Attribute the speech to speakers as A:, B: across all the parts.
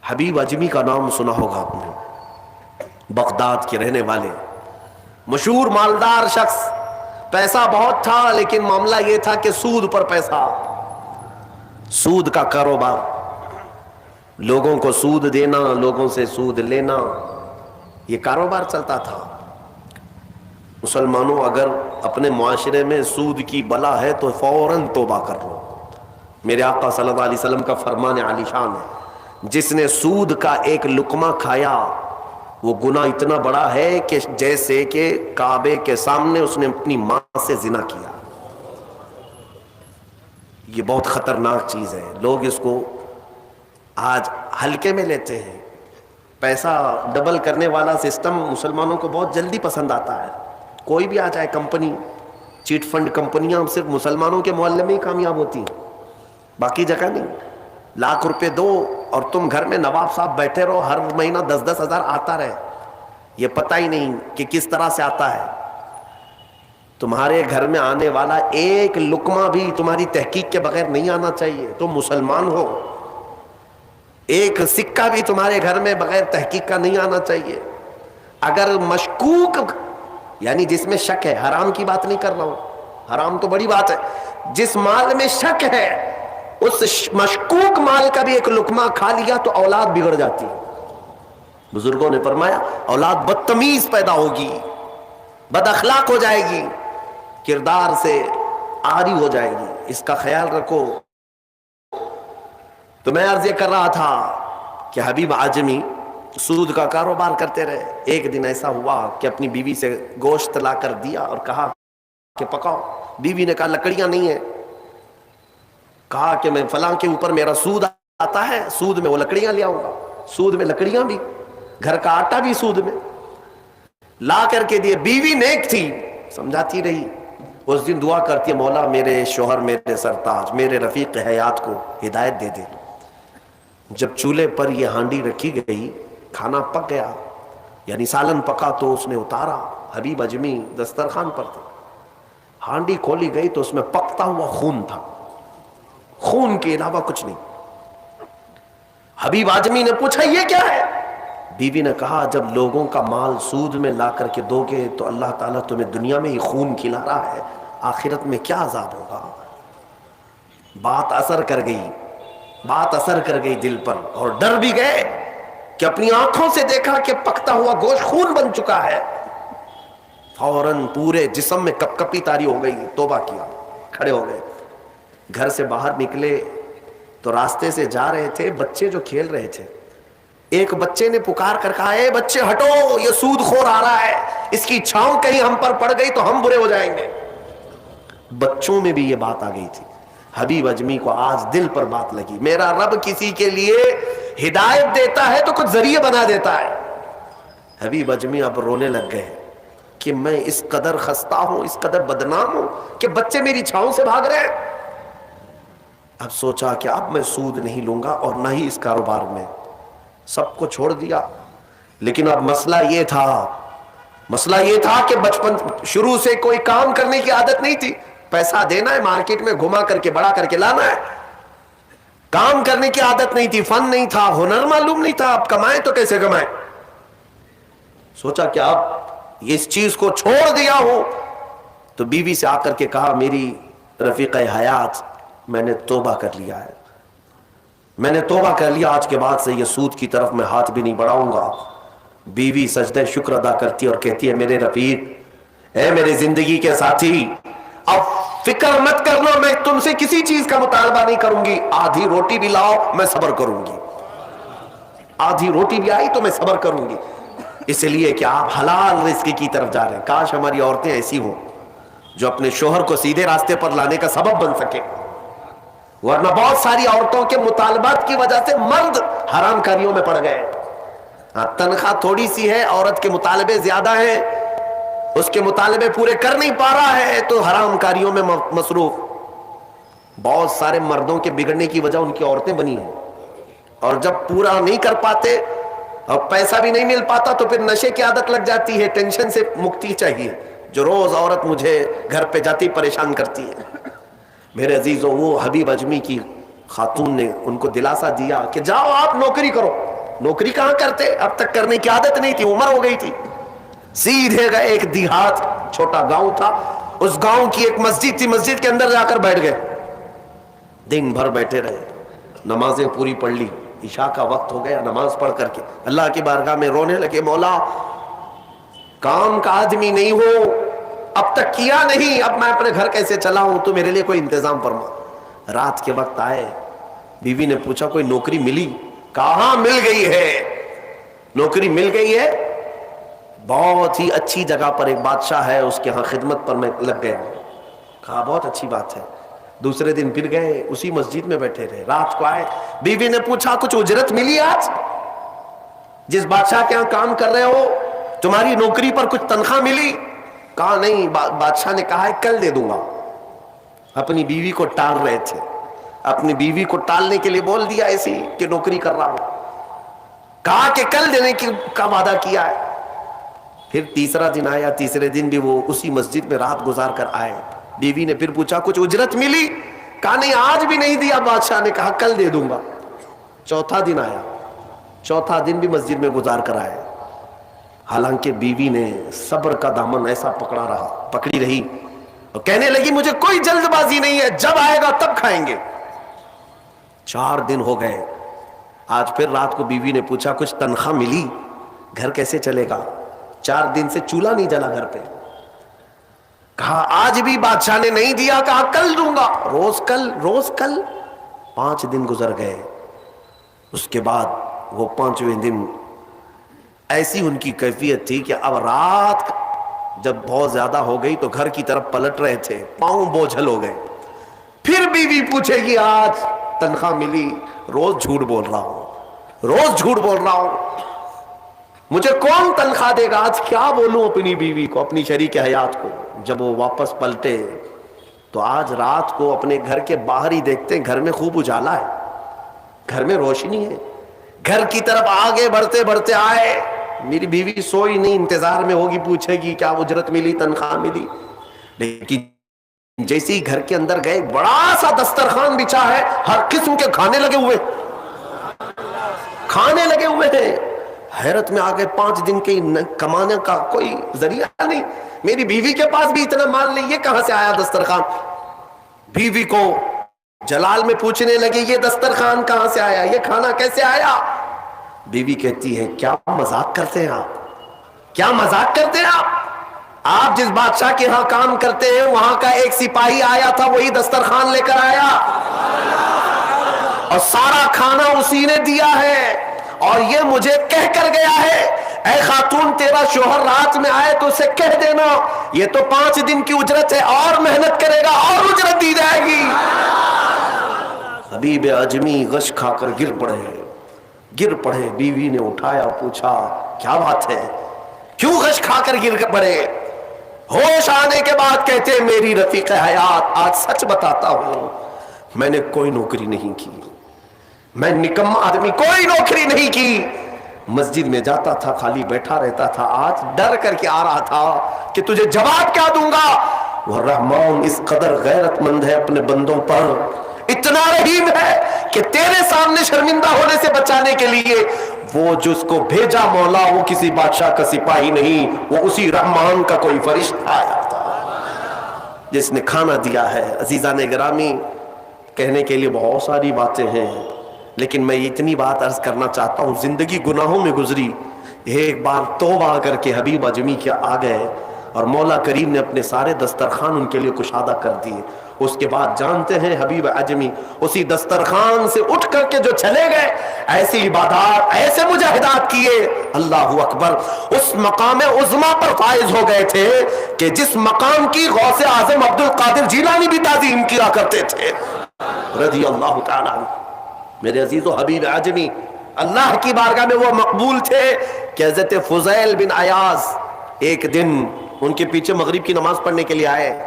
A: حبیب اجمی کا نام سنا ہوگا آپ نے، بغداد کے رہنے والے مشہور مالدار شخص، پیسہ بہت تھا لیکن معاملہ یہ تھا کہ سود پر پیسہ، سود کا کاروبار، لوگوں کو سود دینا، لوگوں سے سود لینا، یہ کاروبار چلتا تھا۔ مسلمانوں اگر اپنے معاشرے میں سود کی بلا ہے تو فوراً توبہ کر لو۔ میرے آقا صلی اللہ علیہ وسلم کا فرمان عالی شان ہے، جس نے سود کا ایک لقمہ کھایا وہ گناہ اتنا بڑا ہے کہ جیسے کہ کعبے کے سامنے اس نے اپنی ماں سے زنا کیا۔ یہ بہت خطرناک چیز ہے، لوگ اس کو آج ہلکے میں لیتے ہیں۔ پیسہ ڈبل کرنے والا سسٹم مسلمانوں کو بہت جلدی پسند آتا ہے، کوئی بھی آ جائے کمپنی، چیٹ فنڈ کمپنیاں صرف مسلمانوں کے محلے میں ہی کامیاب ہوتی ہیں، باقی جگہ نہیں۔ لاکھ روپے دو اور تم گھر میں نواب صاحب بیٹھے رہو، ہر مہینہ 10-10 ہزار آتا رہے، یہ پتہ ہی نہیں کہ کس طرح سے آتا ہے۔ تمہارے گھر میں آنے والا ایک لقمہ بھی تمہاری تحقیق کے بغیر نہیں آنا چاہیے، تم مسلمان ہو۔ ایک سکہ بھی تمہارے گھر میں بغیر تحقیق کا نہیں آنا چاہیے۔ اگر مشکوک، یعنی جس میں شک ہے، حرام کی بات نہیں کر رہا ہوں، حرام تو بڑی بات ہے، جس مال میں شک ہے اس مشکوک مال کا بھی ایک لقمہ کھا لیا تو اولاد بگڑ جاتی ہے۔ بزرگوں نے فرمایا اولاد بدتمیز پیدا ہوگی، بد اخلاق ہو جائے گی، کردار سے عاری ہو جائے گی، اس کا خیال رکھو۔ تو میں عرض یہ کر رہا تھا کہ حبیب اعجمی سود کا کاروبار کرتے رہے۔ ایک دن ایسا ہوا کہ اپنی بیوی سے گوشت لا کر دیا اور کہا کہ پکاؤ۔ بیوی نے کہا لکڑیاں نہیں ہیں، کہا کہ میں فلاں کے اوپر میرا سود آتا ہے، سود میں وہ لکڑیاں لے آؤں گا، سود میں لکڑیاں بھی، گھر کا آٹا بھی سود میں لا کر کے دیے۔ بیوی نیک تھی، سمجھاتی رہی۔ اس دن دعا کرتی ہے مولا میرے شوہر، میرے سرتاج، میرے رفیق حیات کو ہدایت دے دے۔ جب چولہے پر یہ ہانڈی رکھی گئی، کھانا پک گیا، یعنی سالن پکا تو اس نے اتارا، حبیب اجمی دسترخوان پر تھے، ہانڈی کھولی گئی تو اس میں پکتا ہوا خون تھا، خون کے علاوہ کچھ نہیں۔ حبیب اعجمی نے پوچھا یہ کیا ہے؟ بیوی نے کہا جب لوگوں کا مال سود میں لا کر کے دو گے تو اللہ تعالیٰ تمہیں دنیا میں ہی خون کھلا رہا ہے، آخرت میں کیا عذاب ہوگا۔ بات اثر کر گئی، بات اثر کر گئی دل پر، اور ڈر بھی گئے کہ اپنی آنکھوں سے دیکھا کہ پکتا ہوا گوشت خون بن چکا ہے۔ فوراً پورے جسم میں کپ کپی طاری ہو گئی، توبہ کیا، کھڑے ہو گئے۔ گھر سے باہر نکلے تو راستے سے جا رہے تھے، بچے جو کھیل رہے تھے، ایک بچے نے پکار کر کہا اے بچے ہٹو، یہ سود خور آ رہا ہے، اس کی چھاؤں کہیں ہم پر پڑ گئی تو ہم برے ہو جائیں گے۔ بچوں میں بھی یہ بات آ گئی تھی۔ حبیب اجمی کو آج دل پر بات لگی، میرا رب کسی کے لیے ہدایت دیتا ہے تو کچھ ذریعے بنا دیتا ہے۔ حبیب اجمی اب رونے لگ گئے کہ میں اس قدر خستہ ہوں، اس قدر بدنام ہوں کہ بچے میری چھاؤں سے بھاگ رہے ہیں۔ اب سوچا کہ اب میں سود نہیں لوں گا اور نہ ہی اس کاروبار میں، سب کو چھوڑ دیا۔ لیکن اب مسئلہ یہ تھا کہ بچپن شروع سے کوئی کام کرنے کی عادت نہیں تھی، پیسہ دینا ہے مارکیٹ میں گھما کر کے بڑا کر کے لانا ہے، کام کرنے کی عادت نہیں تھی، فن نہیں تھا، ہنر معلوم نہیں تھا، اب کمائیں تو کیسے کمائیں۔ سوچا کہ اب اس چیز کو چھوڑ دیا ہوں، تو بیوی سے آ کر کے کہا میری رفیق حیات میں نے توبہ کر لیا ہے، میں نے توبہ کر لیا، آج کے بعد سے یہ سود کی طرف میں ہاتھ بھی نہیں بڑھاؤں گا۔ بیوی سجدہ شکر ادا کرتی اور کہتی ہے میرے رفیق، اے میرے زندگی کے ساتھی، اب فکر مت کرنا، میں تم سے کسی چیز کا مطالبہ نہیں کروں گی، آدھی روٹی بھی لاؤ میں صبر کروں گی، آدھی روٹی بھی آئی تو میں صبر کروں گی، اس لیے کہ آپ حلال رزق کی طرف جا رہے ہیں۔ کاش ہماری عورتیں ایسی ہوں جو اپنے شوہر کو سیدھے راستے پر لانے کا سبب بن سکے، ورنہ بہت ساری عورتوں کے مطالبات کی وجہ سے مرد حرام کاریوں میں پڑ گئے۔ تنخواہ تھوڑی سی ہے، عورت کے مطالبے زیادہ ہیں، اس کے مطالبے پورے کر نہیں پا رہا ہے تو حرام کاریوں میں مصروف۔ بہت سارے مردوں کے بگڑنے کی وجہ ان کی عورتیں بنی ہیں، اور جب پورا نہیں کر پاتے اور پیسہ بھی نہیں مل پاتا تو پھر نشے کی عادت لگ جاتی ہے، ٹینشن سے مکتی چاہیے، جو روز عورت مجھے گھر پہ جاتی پریشان کرتی ہے۔ میرے عزیزوں، وہ حبیب اجمی کی خاتون نے ان کو دلاسا دیا کہ جاؤ آپ نوکری کرو، نوکری کہاں کرتے, اب تک کرنے کی عادت نہیں تھی, عمر ہو گئی تھی. سیدھے گئے ایک دیہات, چھوٹا گاؤں تھا, اس گاؤں کی ایک مسجد تھی, مسجد کے اندر جا کر بیٹھ گئے. دن بھر بیٹھے رہے, نمازیں پوری پڑھ لی, عشاء کا وقت ہو گیا, نماز پڑھ کر کے اللہ کی بارگاہ میں رونے لگے, مولا کام کا آدمی نہیں ہو, اب تک کیا نہیں, اب میں اپنے گھر کیسے چلاؤں, تو میرے لیے کوئی انتظام فرما. رات کے وقت آئے, بیوی نے پوچھا کوئی نوکری ملی؟ کہاں مل گئی ہے, نوکری مل گئی ہے, بہت ہی اچھی جگہ پر ایک بادشاہ ہے, اس کے ہاں خدمت پر میں لگ گئے. کہا بہت اچھی بات ہے. دوسرے دن پھر گئے, اسی مسجد میں بیٹھے رہے. رات کو آئے, بیوی نے پوچھا کچھ اجرت ملی آج؟ جس بادشاہ کے ہاں کام کر رہے ہو تمہاری نوکری پر کچھ تنخواہ ملی؟ کہا نہیں, بادشاہ نے کہا ہے کل دے دوں گا. اپنی بیوی کو ٹال رہے تھے, اپنی بیوی کو ٹالنے کے لیے بول دیا ایسی کہ نوکری کر رہا ہوں. کہا کہ کل دینے کا وعدہ کیا ہے. پھر تیسرا دن آیا, تیسرے دن بھی وہ اسی مسجد میں رات گزار کر آئے. بیوی نے پھر پوچھا کچھ اجرت ملی؟ کہا نہیں آج بھی نہیں دیا, بادشاہ نے کہا کل دے دوں گا. چوتھا دن آیا, چوتھا دن بھی مسجد میں گزار کر آئے. حالانکہ بیوی نے صبر کا دامن ایسا پکڑی رہی اور کہنے لگی مجھے کوئی جلد بازی نہیں ہے, جب آئے گا تب کھائیں گے. 4 دن ہو گئے. آج پھر رات کو بیوی نے پوچھا کچھ تنخواہ ملی؟ گھر کیسے چلے گا, 4 دن سے چولہا نہیں جلا گھر پہ. کہا آج بھی بادشاہ نے نہیں دیا, کہا کل دوں گا, روز کل روز کل. 5 دن گزر گئے. اس کے بعد وہ 5ویں دن ایسی ان کی کیفیت تھی کہ اب رات جب بہت زیادہ ہو گئی تو گھر کی طرف پلٹ رہے تھے, پاؤں بوجھل ہو گئے. پھر بیوی پوچھے گی آج تنخواہ ملی؟ روز جھوٹ بول رہا ہوں, روز جھوٹ بول رہا ہوں, مجھے کون تنخواہ دے گا؟ آج کیا بولوں اپنی بیوی کو, اپنی شریک حیات کو. جب وہ واپس پلٹے تو آج رات کو اپنے گھر کے باہر ہی دیکھتے ہیں گھر میں خوب اجالا ہے, گھر میں روشنی ہے. گھر کی طرف آگے بڑھتے بڑھتے آئے, میری بیوی سوئی نہیں, انتظار میں ہوگی, پوچھے گی کیا اجرت ملی, تنخواہ ملی. لیکن جیسے ہی گھر کے اندر گئے, بڑا سا دسترخوان بچھا ہے, ہر قسم کے کھانے لگے ہوئے ہیں. حیرت میں آ گئے, 5 دن کے کمانے کا کوئی ذریعہ نہیں, میری بیوی کے پاس بھی اتنا مال نہیں, یہ کہاں سے آیا دسترخوان؟ بیوی کو جلال میں پوچھنے لگے یہ دسترخوان کہاں سے آیا, یہ کھانا کیسے آیا؟ بیوی کہتی ہے کیا مذاق کرتے ہیں آپ, کیا مذاق کرتے ہیں آپ جس بادشاہ کے ہاں کام کرتے ہیں وہاں کا ایک سپاہی آیا تھا, وہی دسترخوان لے کر آیا اور سارا کھانا اسی نے دیا ہے, اور یہ مجھے کہہ کر گیا ہے اے خاتون تیرا شوہر رات میں آئے تو اسے کہہ دینا یہ تو 5 دن کی اجرت ہے, اور محنت کرے گا اور اجرت دی جائے گی. حبیب اجمی غش کھا کر گر پڑے. بیوی نے اٹھایا, پوچھا کیا بات ہے, کیوں غش کھا کر گر پڑے؟ ہوش آنے کے بعد کہتے میری رفیق حیات آج سچ بتاتا ہوں, میں نے کوئی نوکری نہیں کی, میں نکما آدمی, کوئی نوکری نہیں کی. مسجد میں جاتا تھا, خالی بیٹھا رہتا تھا. آج ڈر کر کے آ رہا تھا کہ تجھے جواب کیا دوں گا. وہ رحمان اس قدر غیرت مند ہے اپنے بندوں پر, اتنا رحیم ہے کہ تیرے سامنے شرمندہ ہونے سے بچانے کے لیے وہ جس کو بھیجا مولا وہ کسی بادشاہ کا سپاہی نہیں, وہ اسی رحمان کا کوئی فرشتہ آیا تھا جس نے کھانا دیا ہے. عزیزان گرامی, کہنے کے لیے بہت ساری باتیں ہیں, لیکن میں اتنی بات عرض کرنا چاہتا ہوں. زندگی گناہوں میں گزری, ایک بار توبہ کر کے حبیب اجمی کے آ گئے اور مولا کریم نے اپنے سارے دسترخوان ان کے لیے کشادہ کر دیے. اس کے بعد جانتے ہیں حبیب اجمی اسی دسترخوان سے اٹھ کر کے جو چلے گئے, ایسی عبادات, ایسے مجاہدات کیے, اللہ اکبر, اس مقام عظما پر فائز ہو گئے تھے کہ جس مقام کی غوث اعظم عبد القادر جیلانی بھی تعظیم کیا کرتے تھے رضی اللہ تعالی عنہ. میرے عزیز و حبیب اجمی اللہ کی بارگاہ میں وہ مقبول تھے کہ حضرت فضیل بن عیاض ایک دن ان کے پیچھے مغرب کی نماز پڑھنے کے لیے آئے.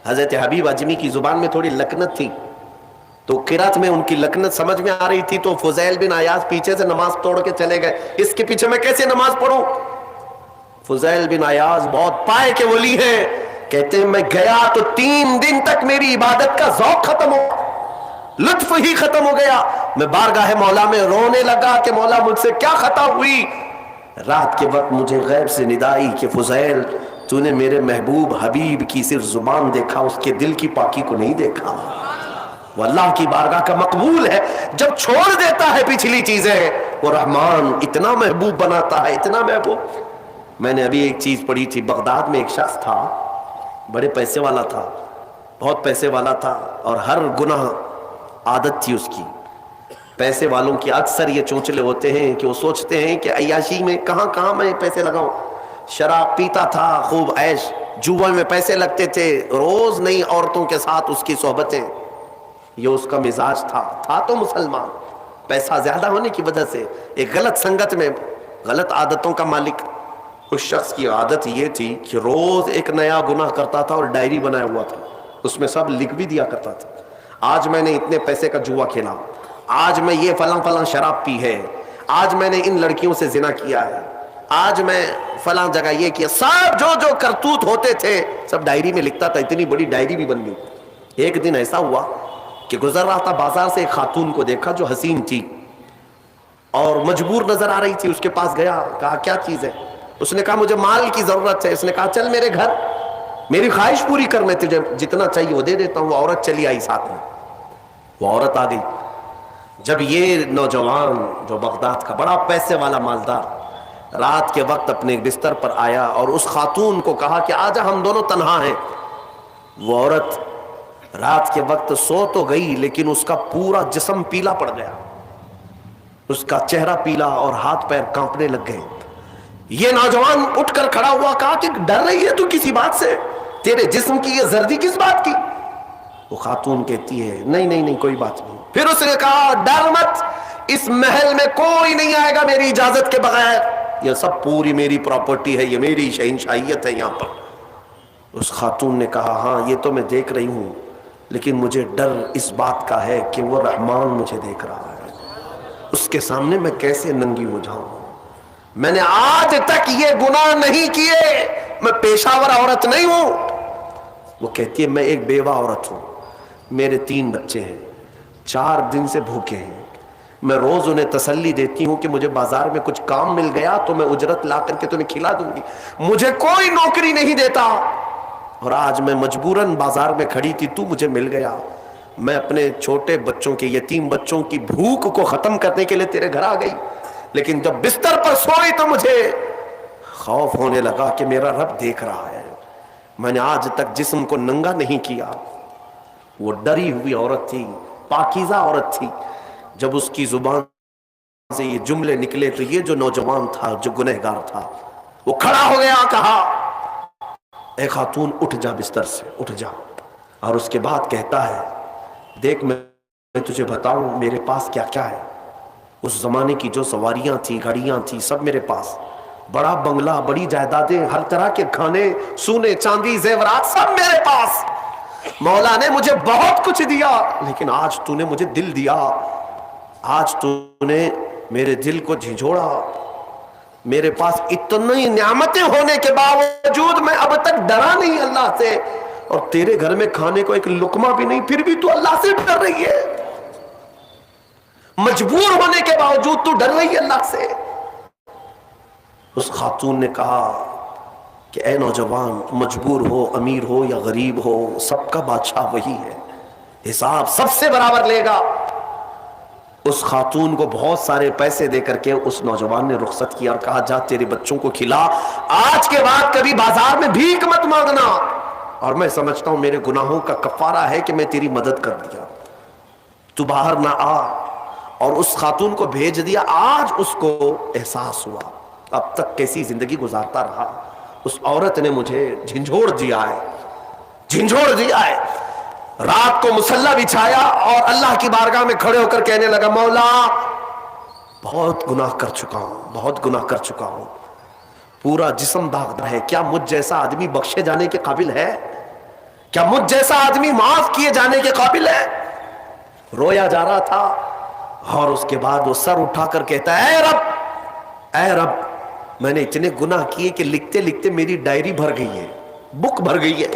A: حضرت حبیب اجمی کی زبان میں تھوڑی لکنت تھی, تو قرات میں ان کی لکنت سمجھ میں آ رہی تھی, تو فضیل بن عیاض پیچھے سے نماز توڑ کے چلے گئے, اس کے پیچھے میں کیسے نماز پڑھوں. فضیل بن عیاض بہت پائے کے ولی ہیں, کہتے ہیں میں گیا تو 3 دن تک میری عبادت کا ذوق ختم ہو, لطف ہی ختم ہو گیا. میں بارگاہ مولا میں رونے لگا کہ مولا مجھ سے کیا خطا ہوئی. رات کے وقت مجھے غیب سے ندائی کہ فضیل تو نے میرے محبوب حبیب کی صرف زبان دیکھا, اس کے دل کی پاکی کو نہیں دیکھا. وہ اللہ کی بارگاہ کا مقبول ہے. جب چھوڑ دیتا ہے پچھلی چیزیں, وہ رحمان اتنا محبوب بناتا ہے, اتنا محبوب. میں نے ابھی ایک چیز پڑھی تھی, بغداد میں ایک شخص تھا, بڑے پیسے والا تھا, بہت پیسے والا تھا, اور ہر گناہ عادت تھی اس کی. پیسے والوں کی اکثر یہ چونچلے ہوتے ہیں کہ وہ سوچتے ہیں کہ عیاشی میں کہاں کہاں میں پیسے لگاؤں. شراب پیتا تھا, خوب عیش, جوا میں پیسے لگتے تھے, روز نئی عورتوں کے ساتھ اس کی صحبتیں. یہ اس کا مزاج تھا تو مسلمان, پیسہ زیادہ ہونے کی وجہ سے ایک غلط سنگت میں غلط عادتوں کا مالک. اس شخص کی عادت یہ تھی کہ روز ایک نیا گناہ کرتا تھا اور ڈائری بنایا ہوا تھا, اس میں سب لکھ بھی دیا کرتا تھا. آج میں نے اتنے پیسے کا جوا کھیلا, آج میں یہ فلاں فلاں شراب پی ہے, آج میں نے ان لڑکیوں سے زنا کیا ہے, آج میں فلاں جگہ یہ کیا. سب جو کرتوت ہوتے تھے سب ڈائری میں لکھتا تھا. اتنی بڑی ڈائری بھی بن گئی. ایک دن ایسا ہوا کہ گزر رہا تھا بازار سے, ایک خاتون کو دیکھا جو حسین تھی اور مجبور نظر آ رہی تھی. اس کے پاس گیا, کہا کیا چیز ہے؟ اس نے کہا مجھے مال کی ضرورت ہے. اس نے کہا چل میرے گھر, میری خواہش پوری کر, میں تجھے جتنا چاہیے وہ دے دیتا ہوں. وہ عورت چلی آئی ساتھ میں, وہ عورت آ گئی. جب یہ نوجوان جو بغداد کا بڑا پیسے والا مالدار رات کے وقت اپنے بستر پر آیا اور اس خاتون کو کہا کہ آجا ہم دونوں تنہا ہیں, وہ عورت رات کے وقت سو تو گئی لیکن اس کا پورا جسم پیلا پڑ گیا, اس کا چہرہ پیلا اور ہاتھ پیر کانپنے لگ گئے. یہ نوجوان اٹھ کر کھڑا ہوا, کہا کہ ڈر رہی ہے تو کسی بات سے, تیرے جسم کی یہ زردی کس بات کی؟ وہ خاتون کہتی ہے نہیں کوئی بات نہیں. پھر اس نے کہا ڈر مت, اس محل میں کوئی نہیں آئے گا میری اجازت کے بغیر, یہ سب پوری میری پراپرٹی ہے, یہ میری شہنشاہیت ہے یہاں پر. اس خاتون نے کہا ہاں یہ تو میں دیکھ رہی ہوں, لیکن مجھے ڈر اس بات کا ہے کہ وہ رحمان مجھے دیکھ رہا ہے, اس کے سامنے میں کیسے ننگی ہو جاؤں. میں نے آج تک یہ گناہ نہیں کیے, میں پیشہ ور عورت نہیں ہوں. وہ کہتی ہے میں ایک بیوہ عورت ہوں, میرے 3 بچے ہیں, 4 دن سے بھوکے ہیں. میں روز انہیں تسلی دیتی ہوں کہ مجھے بازار میں کچھ کام مل گیا تو میں اجرت لا کر کے تمہیں کھلا دوں گی. مجھے کوئی نوکری نہیں دیتا, اور آج میں مجبوراً بازار میں کھڑی تھی, تو مجھے مل گیا. میں اپنے چھوٹے بچوں کے, یتیم بچوں کی بھوک کو ختم کرنے کے لیے تیرے گھر آ گئی, لیکن جب بستر پر سوئی تو مجھے خوف ہونے لگا کہ میرا رب دیکھ رہا ہے. میں نے آج تک جسم کو ننگا نہیں کیا. وہ ڈری ہوئی عورت تھی, پاکیزہ عورت تھی. جب اس کی زبان سے یہ جملے نکلے تو یہ جو نوجوان تھا, جو گنہگار تھا, وہ کھڑا ہو گیا, کہا اے خاتون اٹھ جا, بستر سے اٹھ جا. اور اس کے بعد کہتا ہے دیکھ میں تجھے بتاؤں میرے پاس کیا کیا ہے. اس زمانے کی جو سواریاں تھیں, گھڑیاں تھیں, سب میرے پاس, بڑا بنگلہ, بڑی جائیدادیں, ہر طرح کے کھانے, سونے چاندی, زیورات, سب میرے پاس. مولا نے مجھے بہت کچھ دیا, لیکن آج تو نے مجھے دل دیا, آج تو نے میرے دل کو جھنجھوڑا. میرے پاس اتنی نعمتیں ہونے کے باوجود میں اب تک ڈرا نہیں اللہ سے, اور تیرے گھر میں کھانے کو ایک لقمہ بھی نہیں, پھر بھی تو اللہ سے ڈر رہی ہے. مجبور ہونے کے باوجود تو ڈر رہی ہے اللہ سے. اس خاتون نے کہا کہ اے نوجوان, مجبور ہو, امیر ہو یا غریب ہو, سب کا بادشاہ وہی ہے, حساب سب سے برابر لے گا. اس خاتون کو بہت سارے پیسے دے کر کے اس نوجوان نے رخصت کیا اور کہا جا تیرے بچوں کو کھلا, آج کے بعد کبھی بازار میں بھیک مت مانگنا, اور میں سمجھتا ہوں میرے گناہوں کا کفارہ ہے کہ میں تیری مدد کر دیا, تو باہر نہ آ. اور اس خاتون کو بھیج دیا. آج اس کو احساس ہوا اب تک کیسی زندگی گزارتا رہا, اس عورت نے مجھے جھنجھوڑ دیا ہے, جھنجھوڑ دیا ہے. رات کو مصلی بچھایا اور اللہ کی بارگاہ میں کھڑے ہو کر کہنے لگا مولا بہت گناہ کر چکا ہوں, بہت گناہ کر چکا ہوں, پورا جسم داغدار ہے, کیا مجھ جیسا آدمی بخشے جانے کے قابل ہے؟ کیا مجھ جیسا آدمی معاف کیے جانے کے قابل ہے؟ رویا جا رہا تھا, اور اس کے بعد وہ سر اٹھا کر کہتا ہے اے رب میں نے اتنے گناہ کیے کہ لکھتے لکھتے میری ڈائری بھر گئی ہے, بک بھر گئی ہے.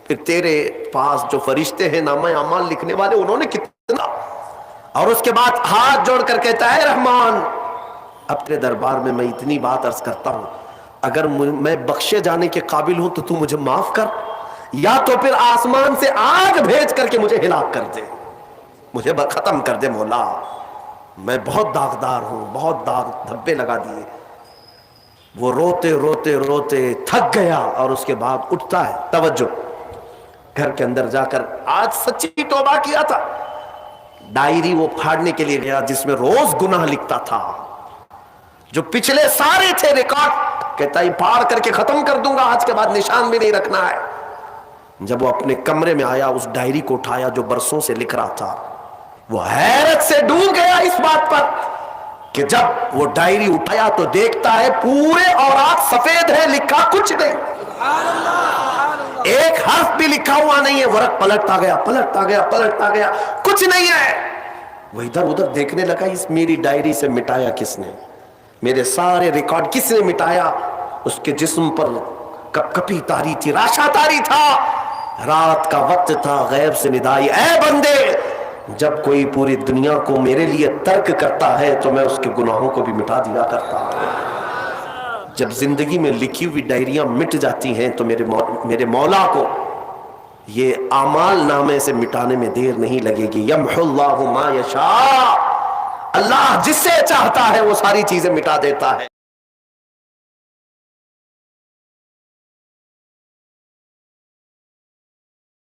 A: پھر تیرے پاس جو فرشتے ہیں نامہ اعمال لکھنے والے, انہوں نے کتنے اور اس کے بعد ہاتھ جوڑ کر کہتا ہے رحمان اب تیرے دربار میں اتنی بات عرض کرتا ہوں، اگر میں بخشے جانے کے قابل ہوں تو مجھے معاف کر، یا تو پھر آسمان سے آگ بھیج کر کے مجھے ہلاک کر دے، مجھے ختم کر دے مولا، میں بہت داغدار ہوں، بہت داغ دھبے لگا دیے۔ وہ روتے روتے روتے تھک گیا اور اس کے بعد اٹھتا ہے، توجہ، گھر کے اندر جا کر آج سچی توبہ کیا تھا، ڈائری وہ پھاڑنے کے لیے گیا جس میں روز گناہ لکھتا تھا، جو پچھلے سارے تھے ریکارڈ، کہتا ہے پھاڑ کر کے ختم کر دوں گا، آج کے بعد نشان بھی نہیں رکھنا ہے۔ جب وہ اپنے کمرے میں آیا، اس ڈائری کو اٹھایا جو برسوں سے لکھ رہا تھا، وہ حیرت سے ڈوب گیا اس بات پر کہ جب وہ ڈائری اٹھایا تو دیکھتا ہے پورے اوراق سفید ہے، لکھا کچھ نہیں، ایک حرف بھی لکھا ہوا نہیں ہے۔ ورق پلٹتا گیا پلٹتا گیا پلٹتا گیا، کچھ نہیں ہے۔ وہ ادھر ادھر دیکھنے لگا، اس میری ڈائری سے مٹایا کس نے، میرے سارے ریکارڈ کس نے مٹایا؟ اس کے جسم پر کپ کپی تاری تھی، راشا تاری تھا، رات کا وقت تھا، غیب سے ندائی، اے بندے جب کوئی پوری دنیا کو میرے لیے ترک کرتا ہے تو میں اس کے گناہوں کو بھی مٹا دیا کرتا ہوں۔ جب زندگی میں لکھی ہوئی ڈائریاں مٹ جاتی ہیں تو میرے مولا کو یہ اعمال نامے سے مٹانے میں دیر نہیں لگے گی۔ یمحو اللہ ما یشاء، اللہ جس سے چاہتا ہے وہ ساری چیزیں مٹا دیتا ہے۔